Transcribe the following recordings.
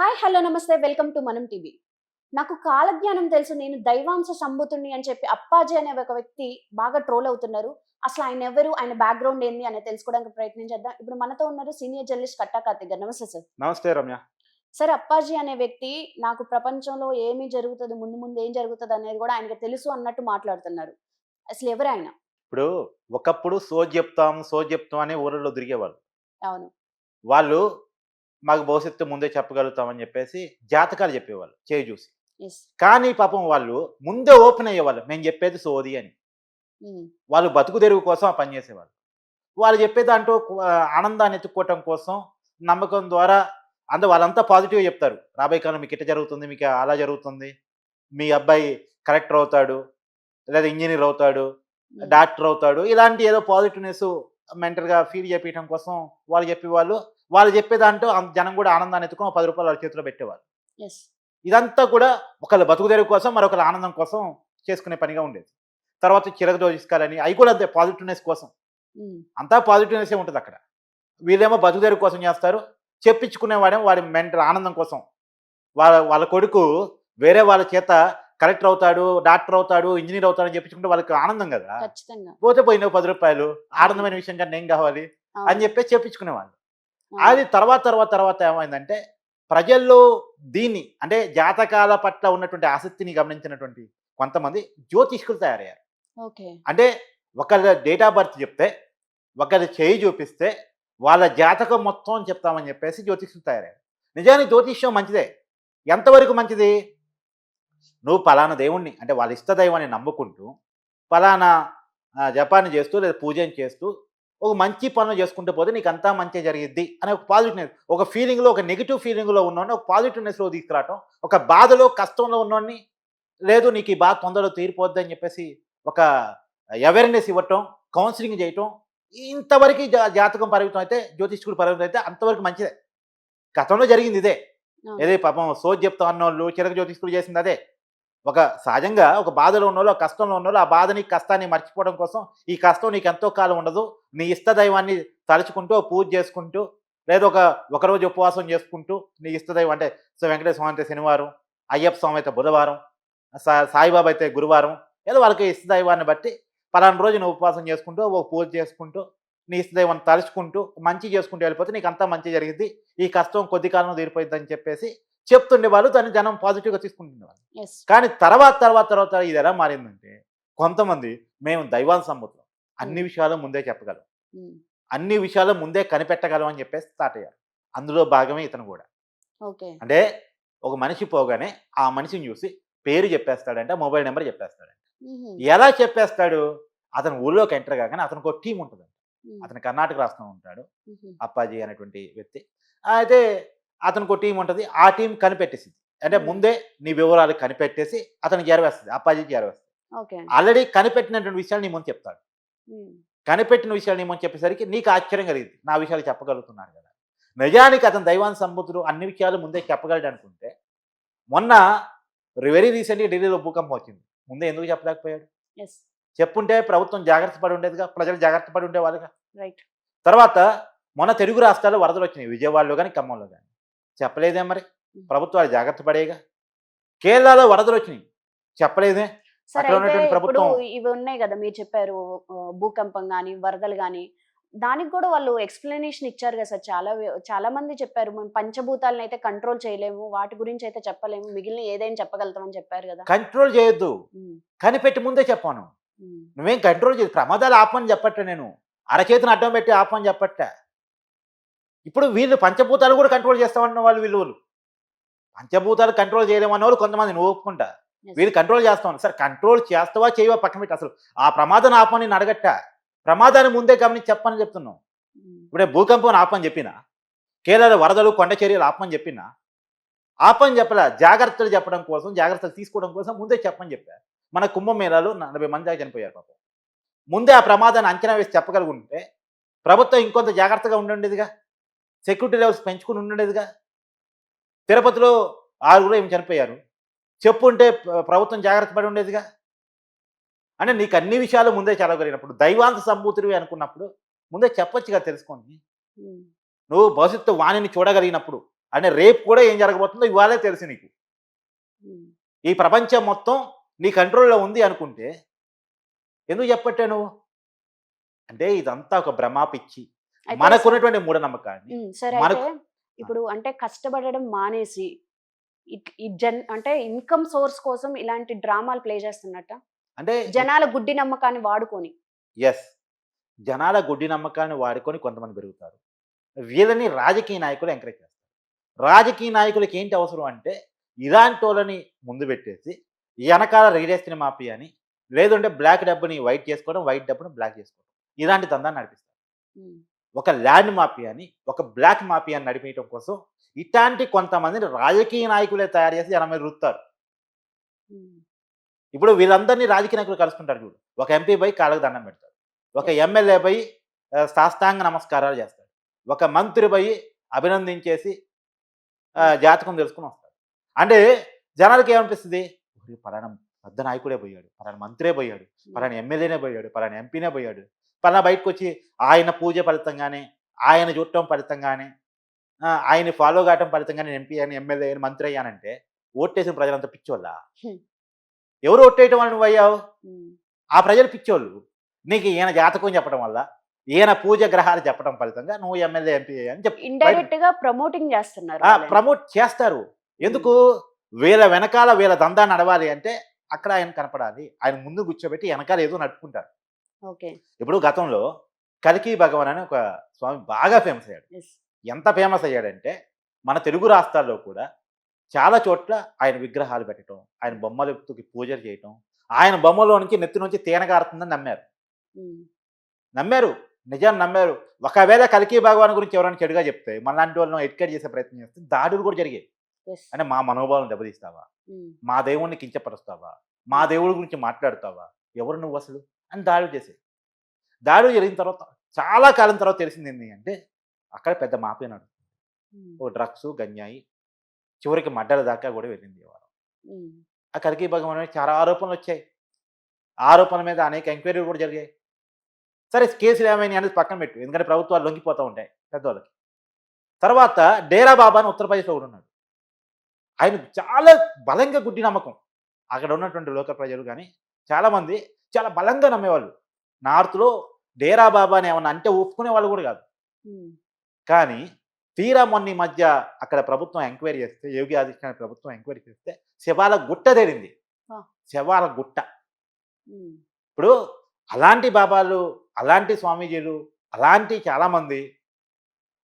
Hi! Hello! నమస్తే. Welcome to మనం TV. నాకు కాలజ్ఞానం తెలుసు. నేను దైవాంశ సంభూతుడిని అని చెప్పి అప్పాజీ అనే ఒక వ్యక్తి బాగా ట్రోల్ అవుతున్నారు. అసలు ఆయనెవరు? ఆయన బ్యాక్‌గ్రౌండ్ ఏంది? అనేది తెలుసుకోవడానికి ప్రయత్నం చేద్దాం. ఇప్పుడు మనతో ఉన్నారు సీనియర్ జర్నలిస్ట్ కట్టా కార్తిక్ గారు. నమస్తే సార్. నమస్తే రమ్య. సార్ అప్పాజీ అనే వ్యక్తి నాకు ప్రపంచంలో ఏమి జరుగుతది, ముందు ముందు ఏం జరుగుతదనేది గూడా ఆయనకి తెలుసు అన్నట్టు మాట్లాడుతున్నారు. అసలు ఎవరాయన? ఇప్పుడు ఒకప్పుడు సోది చెప్తాం అని ఊర్లలో తిరిగేవాళ్ళు. అవును. వాళ్ళు మాకు భవిష్యత్తు ముందే చెప్పగలుగుతామని చెప్పేసి జాతకాలు చెప్పేవాళ్ళు చేయి చూసి. యెస్. కానీ పాపం వాళ్ళు ముందే ఓపెన్ అయ్యేవాళ్ళు. మేము చెప్పేది సోది అని. హ్మ్. వాళ్ళు బతుకు తెరువు కోసం ఆ పని చేసేవాళ్ళు. వాళ్ళు చెప్పే దాంట్లో ఆనందాన్ని ఎతుక్కోవటం కోసం నమ్మకం ద్వారా వాళ్ళంతా పాజిటివ్‌గా చెప్తారు. రాబోయే కాలంలో మీకు ఇట్ట జరుగుతుంది, మీకు అలా జరుగుతుంది. మీ అబ్బాయి కలెక్టర్ అవుతాడు, లేదా ఇంజినీర్ అవుతాడు, హ్మ్. డాక్టర్ అవుతాడు. ఇలాంటి ఏదో పాజిటివ్‌నెస్ మెంటల్‌గా ఫీల్ చేపియటం కోసం వాళ్ళు చెప్పేవాళ్ళు. వాళ్ళు చెప్పే దాంట్లో జనం కూడా ఆనందాన్ని ఎత్తుకొని ఓ రూ. 10 వాళ్ళ చేతిలో పెట్టేవాళ్ళు. యెస్. ఇదంతా కూడా ఒకళ్ళ బతుకు తెరువు కోసం, మరొకళ్ళ ఆనందం కోసం చేసుకునే పనిగా ఉండేది. తర్వాత చిరక జోడిస్కాలని అయి కూడా అంతే పాజిటివ్‌నెస్ కోసం. హ్మ్. అంతా పాజిటివ్‌నెస్సే ఉంటదక్కడ. వీళ్ళేమో బతుకు తెరువు కోసం చేస్తారు. చెప్పించుకునేవాడేమో వాడి మెంటల్ ఆనందం కోసం. వాళ్ళ వాళ్ళ కొడుకు వేరే వాళ్ళ చేత కలెక్టర్ అవుతాడు, డాక్టర్ అవుతాడు, ఇంజినీర్ అవుతాడని చెప్పించుకుంటే వాళ్ళకి ఆనందం గదా! ఖచ్చితంగా. పోతే పోయినయి రూ. 10 అవును. ఆనందమైన విషయం కన్నా ఏం కావాలి? అని అవును. చెప్పేసి చెప్పించుకునేవాళ్ళు. అవును. అది తర్వాత ఏమైందంటే ప్రజల్లో దీన్ని అంటే జాతకాల పట్ల ఉన్నటువంటి ఆసక్తిని గమనించినటువంటి కొంతమంది జ్యోతిష్కులు తయారయ్యారు. ఓకే. అంటే ఒకళ్ళ డేట్ ఆఫ్ బర్త్ చెప్తే, ఒకళ్ళ చేయి చూపిస్తే వాళ్ళ జాతకం మొత్తం చెప్తామని చెప్పేసి జ్యోతిష్కులు తయారయ్యారు. నిజానికి జ్యోతిష్యం మంచిదే. ఎంతవరకు మంచిది? నువ్వు పలానా దేవుడిని అంటే వాళ్ళ ఇష్ట దైవాన్ని నమ్ముకుంటూ, పలానా జపాన్ని చేస్తూ లేదా పూజను చేస్తూ, ఒక మంచి పనులు చేసుకుంటూ పోతే నీకంతా మంచే జరిగిద్ది అనే ఒక పాజిటివ్‌నెస్ ఒక ఫీలింగ్‌లో ఒక నెగెటివ్ ఫీలింగ్‌లో ఉన్నోడిని ఒక పాజిటివ్‌నెస్‌లోకి తీసుకురావటం. ఒక బాధలో, కష్టంలో ఉన్నోడిని లేదు నీకు ఈ బాధ తొందరలో తీరిపోద్దని చెప్పేసి ఒక అవేర్‌నెస్ ఇవ్వటం, కౌన్సెలింగ్ చేయటం. ఇంతవరకు జాతకం పరిమితం అయితే, జ్యోతిష్కుడు పరిమితం అయితే అంతవరకు మంచిదే. గతంలో జరిగింది ఇదే. అవును. ఏది పాపం సోది చెప్తాం అన్నోళ్ళు, చిలక జ్యోతిష్కులు చేసిందదే. ఒక సహజంగా ఒక బాధలో ఉన్నోళ్ళు, కష్టంలో ఉన్నోళ్ళు ఆ బాధని, కష్టాన్ని మర్చిపోవడం కోసం ఈ కష్టం నీకెంతో కాలం ఉండదు. నీ ఇష్ట దైవాన్ని తలుచుకుంటూ, పూజ చేసుకుంటూ, లేదా ఒకరోజు ఉపవాసం చేసుకుంటూ, నీ ఇష్ట దైవం అంటే వెంకటేశ్వర స్వామి అయితే శనివారం, అయ్యప్ప స్వామి అయితే బుధవారం, సాయిబాబా అయితే గురువారం, ఏదో వాళ్ళకి ఇష్ట దైవాన్ని బట్టి పలానా రోజు నువ్వు ఉపవాసం చేసుకుంటూ, ఒక పూజ చేసుకుంటూ, నీ ఇష్ట దైవాన్ని తలుచుకుంటూ, మంచి చేసుకుంటూ వెళ్ళిపోతే నీకంతా మంచి జరిగిద్ది. ఈ కష్టం కొద్ది కాలంలో తీరిపోయిద్దని చెప్పేసి చెప్తుండేవాళ్ళు. దాన్ని జనం పాజిటివ్‌గా తీసుకుంటుండేవాళ్ళు. యెస్. కానీ తర్వాత ఇదెలా మారిందంటే, కొంతమంది మేము దైవాన్ని నమ్ముతాం. హ్మ్. అన్ని విషయాలు ముందే చెప్పగలం. హ్మ్. అన్ని విషయాలు ముందే కనిపెట్టగలం అని చెప్పేసి స్టార్ట్ అయ్యారు. అందులో భాగమే ఇతను గూడా. ఓకే. అంటే ఒక మనిషి పోగానే ఆ మనిషిని చూసి పేరు చెప్పేస్తాడంట, మొబైల్ నంబర్ చెప్పేస్తాడంట. హుహు. ఎలా చెప్పేస్తాడు? అతను ఊళ్ళోకి ఎంటర్ కాగానే అతనికో టీమ్ ఉంటదంట. హ్మ్. అతను కర్ణాటక రాష్ట్రంలో ఉంటాడు. హుహు. అప్పాజీ అనేటువంటి వ్యక్తి. అయితే అతనికో టీమ్ ఉంటది. ఆ టీమ్ కనిపెట్టేసిద్ది. అంటే హ్మ్. ముందే నీ వివరాలు కనిపెట్టేసి అతనికి చేరవేస్తది. అప్పాజీకి చేరవేస్తది. ఓకే. ఆల్రెడీ కనిపెట్టినటువంటి విషయాలు నీ ముందు చెప్తాడు. హ్మ్. కనిపెట్టిన విషయాలు నీ ముందు చెప్పేసరికి నీకు ఆశ్చర్యం కలిగిద్ది. నా విషయాలు చెప్పగలుగుతున్నాడు కదా! నిజానికి అతను దైవానికి సంబంధుడు అన్ని విషయాలు ముందే చెప్పగలడనుకుంటే, మొన్న వెరీ రీసెంట్‌గా ఢిల్లీలో భూకంపం వచ్చింది. ముందే ఎందుకు చెప్పలేకపోయాడు? యెస్. చెప్పుంటే ప్రభుత్వం జాగ్రత్త పడి ఉండేదిగా. ప్రజలు జాగ్రత్త పడి ఉండేవాళ్ళుగా. రైట్. తర్వాత మొన్న తెలుగు రాష్ట్రాల్లో వరదలొచ్చినాయి. విజయవాడలో గాని, ఖమ్మంలో గాని. చెప్పలేదే మరి. హ్మ్. ప్రభుత్వాలు జాగ్రత్త పడేగా. కేరళలో వరదలొచ్చినాయి. చెప్పలేదే. సరే అక్కడ అయితే ఉన్నటువంటి ఇప్పుడు ప్రభుత్వం ఇవి ఉన్నాయి గదా! మీరు చెప్పారు భూకంపం గాని, వరదలు గాని, దానికి గూడా వాళ్ళు ఎక్స్‌ప్లనేషన్ ఇచ్చారు గదా! సార్. చాలా మంది చెప్పారు. మేము పంచభూతాలనైతే కంట్రోల్ చేయలేము. వాటి గురించయితే చెప్పలేము. మిగిలిన ఏదైనా చెప్పగలుగుతాం అని చెప్పారు గదా! కంట్రోల్ చేయొద్దు. హ్మ్. కనిపెట్టి ముందే చెప్పమను. హ్మ్. నువ్వేం కంట్రోల్ చేయదు. ప్రమాదాలు ఆపమని చెప్పట్లే నేను. అరచేతిని అడ్డం పెట్టి ఆపమని చెప్పట్లే. ఇప్పుడు వీళ్ళు పంచభూతాలు కూడా కంట్రోల్ చేస్తామన్న వాళ్ళు వీళ్ళోళ్ళు. పంచభూతాలు కంట్రోల్ చేయలేమన్నోళ్ళు కొంతమంది నువ్వు ఒప్పుకుంటా. యెస్. వీళ్ళు కంట్రోల్ చేస్తామని. సరే కంట్రోల్ చేస్తావా చేయవా పక్కన పెట్టి అసలు ఆ ప్రమాదాన్ని ఆపమని నేను అడగట్టా. ప్రమాదాన్ని ముందే గమనించి చెప్పమని చెప్తున్నాం. హ్మ్. ఇప్పుడే భూకంపం ఆపమని చెప్పినా, కేరళ వరదలు, కొండ చర్యలు ఆపమని చెప్పినా, ఆపని చెప్పలా. జాగ్రత్తలు చెప్పడం కోసం, జాగ్రత్తలు తీసుకోవడం కోసం ముందే చెప్పమని చెప్పా. మన కుంభమేళాలో 40 మంది దాకా చనిపోయారు పాపం. ముందే ఆ ప్రమాదాన్ని అంచనా వేసి చెప్పగలిగుంటే, ప్రభుత్వం ఇంకొంత జాగ్రత్తగా ఉండుండేదిగా. సెక్యూరిటీ లెవెల్స్ పెంచుకొని ఉండుండేదిగా. తిరుపతిలో 6గురో ఏమో చనిపోయారు. చెప్పుంటే ప్రభుత్వం జాగ్రత్త పడి ఉండేదిగా. అంటే నీకు అన్ని విషయాలు ముందే చెప్పగలిగినప్పుడు, దైవాంశ సంభూతుడివి అనుకున్నప్పుడు, ముందే చెప్పొచ్చుగా తెలుసుకొని. హ్మ్. నువ్వు భవిష్యత్తు వాణిని చూడగలిగినప్పుడు, అంటే రేపు కూడా ఏం జరగబోతుందో ఇవాళే తెలుసు నీకు. ఉమ్. ఈ ప్రపంచం మొత్తం నీ కంట్రోల్‌లో ఉంది అనుకుంటే ఎందుకు చెప్పట్లే నువ్వు? అంటే ఇదంతా ఒక భ్రమ, పిచ్చి. అయితే మనకున్నటువంటి మూఢనమ్మకాన్ని సరే అయితే మనకు ఇప్పుడు అంటే కష్టపడడం మానేసి అంటే ఇన్కమ్ సోర్స్ కోసం ఇలాంటి డ్రామాలు ప్లే చేస్తున్నట్ట అంటే జనాల గుడ్డి నమ్మకాన్ని వాడుకొని. యెస్. జనాల గుడ్డి నమ్మకాన్ని వాడుకొని కొంతమంది పెరుగుతారు. వీళ్ళని రాజకీయ నాయకులు ఎంకరేజ్ చేస్తారు. రాజకీయ నాయకులకి ఏంటి అవసరం అంటే ఇలాంటోళ్ళని ముందు పెట్టేసి ఎనకాల రియల్ ఎస్టేట్ మాఫియా అని, లేదంటే బ్లాక్ డబ్బుని వైట్ చేసుకోవడం, వైట్ డబ్బుని బ్లాక్ చేసుకోవడం. ఇలాంటి దందాన్ని నడిపిస్తారు. ఉమ్, ఒక ల్యాండ్ మాఫియాని, ఒక బ్లాక్ మాఫియాని నడిపేయడం కోసం ఇట్లాంటి కొంతమందిని రాజకీయ నాయకులే తయారు చేసి జనం మీద రుద్దుతారు. ఉమ్, ఇప్పుడు వీళ్ళందరినీ రాజకీయ నాయకులు కలుసుకుంటారు చూడు. ఒక ఎంపీ పోయి కాళ్ళకి దండం పెడతాడు. ఒక Yes. ఎమ్మెల్యే పోయి సాష్టాంగ నమస్కారాలు చేస్తాడు. ఒక మంత్రి పోయి అభినందించేసి జాతకం తెలుసుకొని వస్తాడు. అంటే జనాలకి ఏమనిపిస్తుంది? "ఒరేయ్, పలానా పెద్ద నాయకుడే పోయాడు, పలానా మంత్రే పోయాడు, పలానా ఎమ్మెల్యేనే పోయాడు, పలానా ఎంపీనే పోయాడు, పలానా బయటకు వచ్చి ఆయన పూజ ఫలితంగానే, ఆయన చూడటం ఫలితంగానే, ఆయన్ని ఫాలో కావటం ఫలితంగానే ఎంపీ అని, ఎమ్మెల్యే అని, మంత్రి అయ్యానంటే ఓట్టేసిన ప్రజలంతా పిచ్చోళ్ళా? Hmm. ఎవరు ఓట్టేయటం వల్ల నువ్వు అయ్యావు? ఉమ్, ఆ ప్రజలు పిచ్చోళ్ళు. నీకు ఈయన జాతకం చెప్పడం వల్ల, ఈయన పూజ గ్రహాలు చెప్పడం ఫలితంగా నువ్వు ఎమ్మెల్యే, ఎంపీ అని ఇండైరెక్ట్ గా ప్రమోటింగ్ చేస్తున్నారు వాళ్ళని. ప్రమోట్ చేస్తారు. ఎందుకు? వీళ్ళ వెనకాల వీళ్ళ దందా నడవాలి అంటే అక్కడ ఆయన కనపడాలి. ఆయన ముందు కూర్చోబెట్టి వెనకాల ఏదో నడుపుకుంటారు. ఓకే. ఇప్పుడు గతంలో కల్కి భగవాన్ అని ఒక స్వామి బాగా ఫేమస్ అయ్యాడు. Yes. ఎంత ఫేమస్ అయ్యాడంటే మన తెలుగు రాష్ట్రాల్లో కూడా చాలా చోట్ల ఆయన విగ్రహాలు పెట్టడం, ఆయన బొమ్మలకి పూజలు చేయటం, ఆయన బొమ్మలో నుంచి నెత్తి నుంచి తేనె కారుతుందని నమ్మారు. ఉమ్, నమ్మారు. నిజాన్ని నమ్మారు. ఒకవేళ కల్కి భగవాన్ గురించి ఎవరైనా చెడుగా చెప్తే మనలాంటి వాళ్ళని ఎడ్యుకేట్ చేసే ప్రయత్నం చేస్తే దాడులు కూడా జరిగాయి. yes. అంటే మా మనోభావాలను దెబ్బతీస్తావా? ఉమ్, మా దేవుడిని కించపరుస్తావా? మా దేవుడి గురించి మాట్లాడుతావా? ఎవరు నువ్వు అసలు? అని దాడులు చేసేది. దాడులు జరిగిన తర్వాత చాలా కాలం తర్వాత తెలిసింది ఏంటి అంటే అక్కడ పెద్ద మాఫియా నడుస్తుంది. ఉమ్, ఓ డ్రగ్స్, గంజాయి, చివరికి మడ్డల దాకా కూడా వెళ్ళింది వ్యవహారం. ఉమ్, ఆ కల్కి భగవాన్ మీద చాలా ఆరోపణలు వచ్చాయి. ఆరోపణల మీద అనేక ఎంక్వైరీలు కూడా జరిగాయి. సరే, కేసులు ఏమైనాయి అనేది పక్కన పెట్టు. ఎందుకంటే ప్రభుత్వాలు లొంగిపోతూ ఉంటాయి పెద్దవాళ్ళకి. తర్వాత డేరా బాబా అని ఉత్తరప్రదేశ్లో కూడా ఉన్నాడు. ఆయన చాలా బలంగా గుడ్డి నమ్మకం. అక్కడ ఉన్నటువంటి లోకల్ ప్రజలు కానీ చాలామంది చాలా బలంగా నమ్మేవాళ్ళు. నార్త్‌లో డేరా బాబా అని ఏమన్నా అంటే ఒప్పుకునే వాళ్ళు కూడా కాదు. ఉమ్, కానీ తీరా మొన్న ఈ మధ్య అక్కడ ప్రభుత్వం ఎంక్వైరీ చేస్తే, యోగి ఆదిత్యనాథ్ ప్రభుత్వం ఎంక్వైరీ చేస్తే శవాల గుట్ట తేలింది. ఆ. శవాల గుట్ట. ఉమ్, ఇప్పుడు అలాంటి బాబాలు, అలాంటి స్వామీజీలు, అలాంటి చాలామంది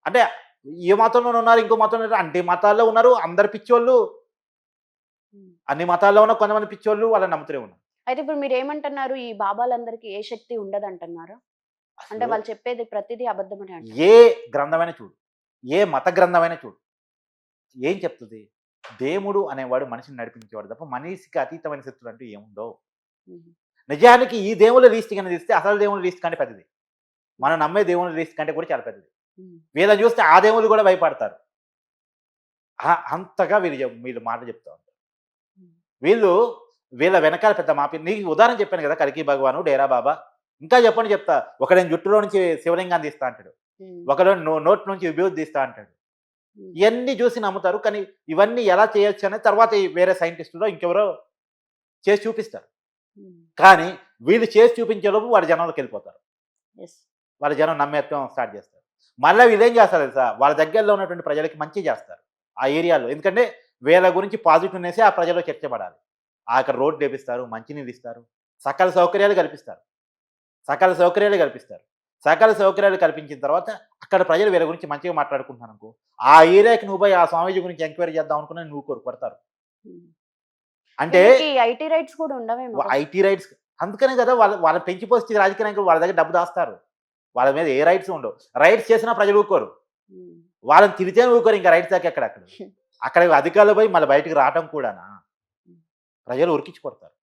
అంటే ఏ మతంలోనే ఉన్నారు, ఇంకో మతంలో ఉన్నారు, అన్ని మతాల్లో ఉన్నారు. అందరు పిచ్చోళ్ళు. ఉమ్. అన్ని మతాల్లో ఉన్న కొంతమంది పిచ్చోళ్ళు వాళ్ళని నమ్ముతూనే ఉన్నారు. అయితే ఇప్పుడు మీరు ఏమంటున్నారు? ఈ బాబాలందరికీ ఏ శక్తి ఉండదంటున్నారా? అంటే అసలు వాళ్ళు చెప్పేది ప్రతిదీ అబద్ధమని అంటారు. ఏ గ్రంథమైనా చూడు, ఏ మత గ్రంథమైనా చూడు, ఏం చెప్తుంది? దేవుడు అనేవాడు మనిషిని నడిపించేవాడు తప్ప మనిషికి అతీతమైన శక్తులు అంటూ ఏముండవు. ఉమ్, నిజానికి ఈ దేవుళ్ళ లీస్ట్ కింద తీస్తే అసలు దేవుళ్ళ లీస్ట్ కంటే పెద్దది. మనం నమ్మే దేవుళ్ళ లీస్ట్ కంటే కూడా చాలా పెద్దది. ఉమ్, వీళ్ళని చూస్తే ఆ దేవుళ్ళు కూడా భయపడతారు. అంతగా వీళ్ళు మాట చెప్తా ఉంటారు. ఉమ్, వీళ్ళ వెనకాల పెద్ద మాఫియా. నీకు ఉదాహరణ చెప్పాను కదా, కల్కి భగవాను, డేరా బాబా. ఇంకా చెప్పండి చెప్తా. ఒకడేం జుట్టులో నుంచి శివలింగాన్ని తీస్తా అంటాడు, ఉమ్, ఒకడు నోటి నుంచి విభూతి తీస్తా అంటాడు. ఉమ్, ఇవన్నీ చూసి నమ్ముతారు. కానీ ఇవన్నీ ఎలా చేయొచ్చు అనేది తర్వాత ఈ వేరే సైంటిస్టులో ఇంకెవరో చేసి చూపిస్తారు. ఉమ్, కానీ వీళ్ళు చేసి చూపించేలోపు వాడి జనంలోకి వెళ్ళిపోతారు. yes. వాళ్ళ జనం నమ్మేత్వం స్టార్ట్ చేస్తారు. మళ్ళీ వీళ్ళు ఏం చేస్తారు తెలుసా? వాళ్ళ దగ్గరలో ఉన్నటువంటి ప్రజలకి మంచి చేస్తారు ఆ ఏరియాలో. ఎందుకంటే వీళ్ళ గురించి పాజిటివ్నెస్ ఆ ప్రజల్లో చర్చపడాలి. అక్కడ రోడ్లు వేపిస్తారు, మంచినీళ్ళు ఇస్తారు, సకల సౌకర్యాలు కల్పిస్తారు. సకల సౌకర్యాలు కల్పిస్తారు. సకల సౌకర్యాలు కల్పించిన తర్వాత అక్కడ ప్రజలు వీళ్ళ గురించి మంచిగా మాట్లాడుకుంటున్నారు అనుకో, ఆ ఏరియాకి నువ్వు పోయి ఆ స్వామీజీ గురించి ఎంక్వైరీ చేద్దాం అనుకున్నా నువ్వు కొడతారు. ఉమ్. అంటే వీళ్ళకి ఐటీ రైట్స్ కూడా ఉండవేమో కదా? IT raids. అందుకనే కదా వాళ్ళని పెంచి పోస్తే రాజకీయ నాయకులు వాళ్ళ దగ్గర డబ్బు దాస్తారు. వాళ్ళ మీద ఏ రైట్స్ ఉండవు. రైట్స్ చేసినా ప్రజలు ఊరుకోరు. ఉమ్, వాళ్ళని తిరిగితేనే ఊరుకోరు. ఇంకా రైట్స్ దాకా అక్కడ అధికారులు పోయి మళ్ళీ బయటకు రావటం కూడానా ప్రజలు ఉరికించి కొడతారు.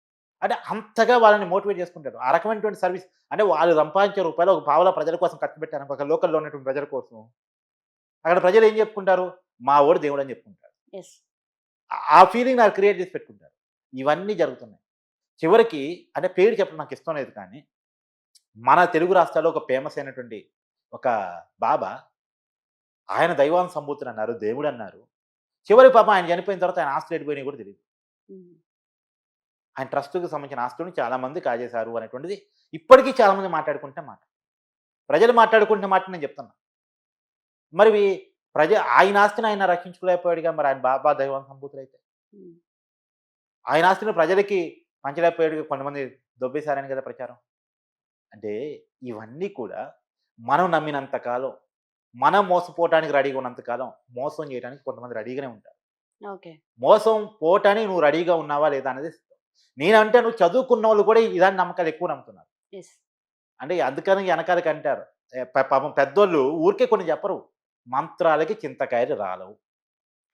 అంటే అంతగా వాళ్ళని మోటివేట్ చేసుకుంటారు. ఆ రకమైనటువంటి సర్వీస్. అంటే వాళ్ళు సంపాదించే రూపాయలు ఒక పావలా ప్రజల కోసం ఖర్చు పెట్టారు. ఒక లోకల్‌లో ఉన్నటువంటి ప్రజల కోసం. అక్కడ ప్రజలు ఏం చెప్పుకుంటారు? మా ఓడు దేవుడు అని చెప్పుకుంటారు. yes. ఆ ఫీలింగ్ నాకు క్రియేట్ చేసి పెట్టుకుంటారు. ఇవన్నీ జరుగుతున్నాయి. చివరికి అంటే పేరు చెప్పడం నాకు ఇష్టం లేదు కానీ మన తెలుగు రాష్ట్రాల్లో ఒక ఫేమస్ అయినటువంటి ఒక బాబా, ఆయన దైవాన్ని సంబూతుడు అన్నారు, దేవుడు అన్నారు. చివరి పాపం ఆయన చనిపోయిన తర్వాత ఆయన ఆస్తులు ఎడిపోయినాయి కూడా తెలియదు. ఉమ్, ఆయన ట్రస్ట్‌కి సంబంధించిన ఆస్తులను చాలామంది కాజేశారు అనేటువంటిది ఇప్పటికీ చాలామంది మాట్లాడుకుంటున్న మాట. ప్రజలు మాట్లాడుకుంటున్న మాట నేను చెప్తున్నా. మరి ఆయన ఆస్తిని ఆయన రక్షించుకోలేకపోయాడుగా, మరి ఆయన బాబా దైవం సంభూతులైతే. ఉమ్, ఆయన ఆస్తిని ప్రజలకి పంచలేకపోయాడుగా, కొంతమంది దొబ్బేశారని కదా ప్రచారం. అంటే ఇవన్నీ కూడా మనం నమ్మినంత కాలం, మనం మోసపోవటానికి రెడీగా ఉన్నంత కాలం, మోసం చేయడానికి కొంతమంది రెడీగానే ఉంటారు. ఓకే. మోసం పోవటానికి నువ్వు రెడీగా ఉన్నావా లేదా అనేది నేనంటే నువ్వు చదువుకున్నోళ్ళు కూడా ఇలాంటి నమ్మకాలు ఎక్కువ నమ్ముతున్నారు. ఎస్. అంటే అందుకని వెనకాలకి అంటారు. పాపం పెద్దోళ్ళు ఊరికే కొన్ని చెప్పరు. మంత్రాలకి చింతకాయలు రాలవు.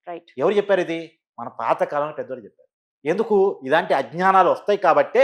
రైట్. ఎవరు చెప్పారు ఇది? మన పాత కాలంలో పెద్దోళ్ళు చెప్పారు. ఎందుకు? ఇలాంటి అజ్ఞానాలు వస్తాయి కాబట్టే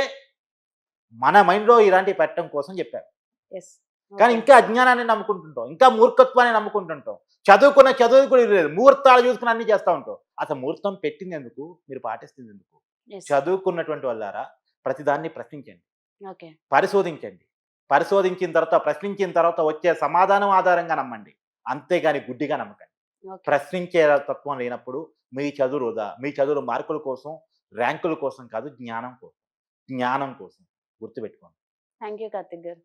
మన మైండ్‌లో ఇలాంటివి పెట్టడం కోసం చెప్పారు. ఎస్. కానీ ఇంకా అజ్ఞానాన్ని నమ్ముకుంటుంటాం. ఇంకా మూర్ఖత్వాన్ని నమ్ముకుంటుంటాం. చదువుకున్న చదువు కూడా లేదు. ముహూర్తాలు చూసుకొని అన్నీ చేస్తా ఉంటాం. అసలు ముహూర్తం పెట్టిందెందుకు? మీరు పాటిస్తుందెందుకు? ఎస్. చదువుకున్నటువంటి వాళ్ళారా ప్రతిదాన్ని ప్రశ్నించండి. ఓకే. పరిశోధించండి. పరిశోధించిన తర్వాత, ప్రశ్నించిన తర్వాత వచ్చే సమాధానం ఆధారంగా నమ్మండి. అంతేగాని గుడ్డిగా నమ్మకండి. ఓకే. ప్రశ్నించే తత్వం లేనప్పుడు మీ చదువు వృధా. మీ చదువులు మార్కుల కోసం, ర్యాంకుల కోసం కాదు, జ్ఞానం కోసం. జ్ఞానం కోసం. గుర్తుపెట్టుకోండి. థ్యాంక్ యూ కార్తిక్ గారు.